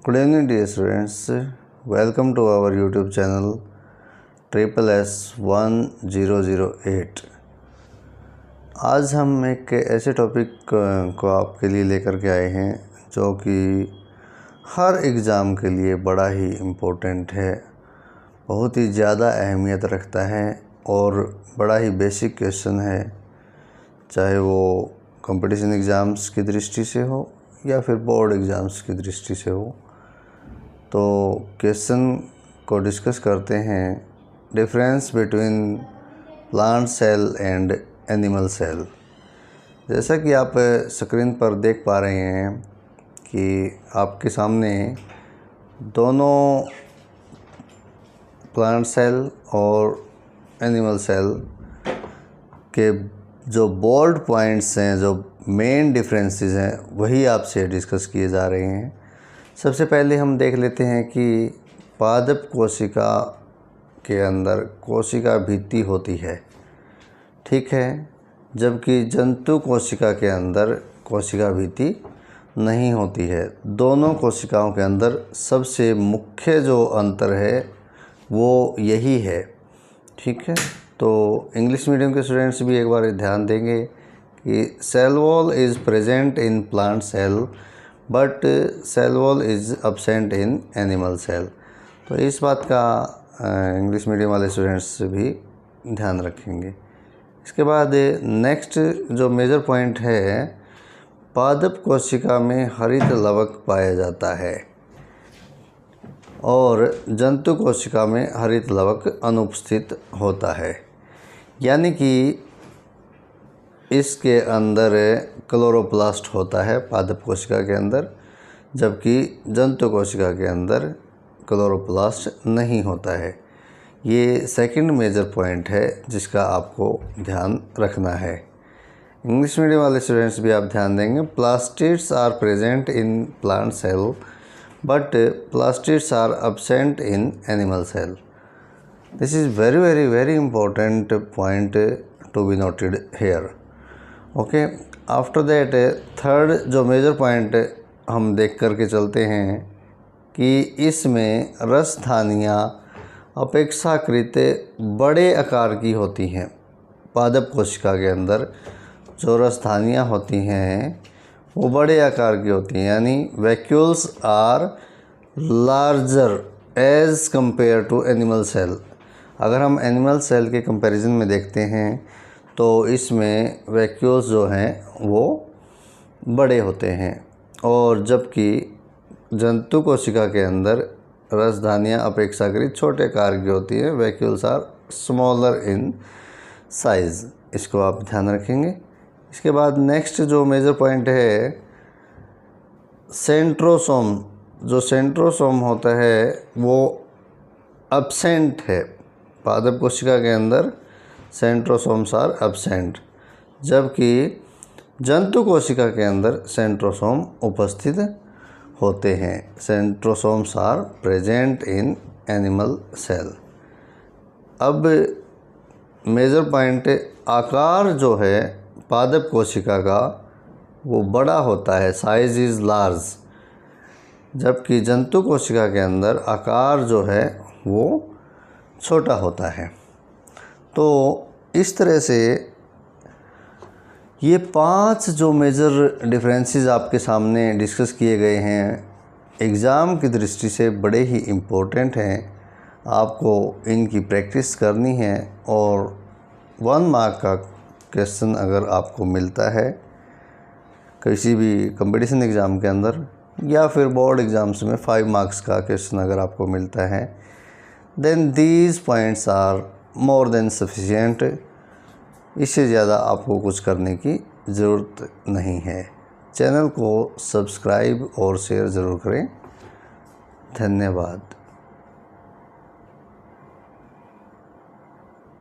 Good evening dear students, welcome to our YouTube channel SSS1008। आज हम एक ऐसे टॉपिक को आपके लिए लेकर के आए हैं जो कि हर एग्ज़ाम के लिए बड़ा ही इम्पोर्टेंट है, बहुत ही ज़्यादा अहमियत रखता है और बड़ा ही बेसिक क्वेश्चन है, चाहे वो कंपटीशन एग्ज़ाम्स की दृष्टि से हो या फिर बोर्ड एग्ज़ाम्स की दृष्टि से हो। तो क्वेश्चन को डिस्कस करते हैं, difference between plant cell and animal cell. जैसा कि आप स्क्रीन पर देख पा रहे हैं कि आपके सामने दोनों प्लांट सेल और एनिमल सेल के जो बोल्ड पॉइंट्स हैं, जो मेन डिफरेंसेस हैं, वही आपसे डिस्कस किए जा रहे हैं। सबसे पहले हम देख लेते हैं कि पादप कोशिका के अंदर कोशिका भित्ति होती है, ठीक है, जबकि जंतु कोशिका के अंदर कोशिका भित्ति नहीं होती है। दोनों कोशिकाओं के अंदर सबसे मुख्य जो अंतर है वो यही है, ठीक है। तो इंग्लिश मीडियम के स्टूडेंट्स भी एक बार ध्यान देंगे कि cell wall is present in plant cell but cell wall is absent in animal cell. तो इस बात का इंग्लिश मीडियम वाले स्टूडेंट्स भी ध्यान रखेंगे। इसके बाद नेक्स्ट जो मेजर पॉइंट है, पादप कोशिका में हरित लवक पाया जाता है और जंतु कोशिका में हरित लवक अनुपस्थित होता है। यानी कि इसके अंदर क्लोरोप्लास्ट होता है पादप कोशिका के अंदर, जबकि जंतु कोशिका के अंदर क्लोरोप्लास्ट नहीं होता है। ये सेकंड मेजर पॉइंट है जिसका आपको ध्यान रखना है। इंग्लिश मीडियम वाले स्टूडेंट्स भी आप ध्यान देंगे। Plastids are present in plant cell but plastids are absent in animal cell. This is very important point to be noted here. Okay, after that third जो मेजर पॉइंट हम देख करके चलते हैं कि इसमें रसधानियाँ अपेक्षाकृत बड़े आकार की होती हैं। पादप कोशिका के अंदर जो रसधानियाँ होती हैं वो बड़े आकार की होती हैं, यानी vacuoles are larger as compare to animal cell. अगर हम एनिमल सेल के कंपैरिजन में देखते हैं तो इसमें वैक्यूल्स जो हैं वो बड़े होते हैं, और जबकि जंतु कोशिका के अंदर रसधानियाँ अपेक्षाकृत छोटे आकार की होती हैं। Vacuoles are smaller in size. इसको आप ध्यान रखेंगे। इसके बाद नेक्स्ट जो मेजर पॉइंट है, सेंट्रोसोम। जो सेंट्रोसोम होता है वो अब्सेंट है। पादप कोशिका के अंदर सेंट्रोसोम्स आर अब्सेंट, जबकि जंतु कोशिका के अंदर सेंट्रोसोम उपस्थित होते हैं। Centrosomes are present in animal cell. अब मेजर पॉइंट, आकार जो है पादप कोशिका का वो बड़ा होता है, साइज इज़ लार्ज, जबकि जंतु कोशिका के अंदर आकार जो है वो छोटा होता है। तो इस तरह से ये 5 जो मेजर डिफरेंसेस आपके सामने डिस्कस किए गए हैं, एग्ज़ाम की दृष्टि से बड़े ही इम्पोर्टेंट हैं। आपको इनकी प्रैक्टिस करनी है और 1 मार्क का क्वेश्चन अगर आपको मिलता है किसी भी कंपटीशन एग्ज़ाम के अंदर या फिर बोर्ड एग्ज़ाम्स में 5 मार्क्स का क्वेश्चन अगर आपको मिलता है, then these points are more than sufficient. इससे ज़्यादा आपको कुछ करने की ज़रूरत नहीं है। चैनल को सब्सक्राइब और शेयर ज़रूर करें। धन्यवाद।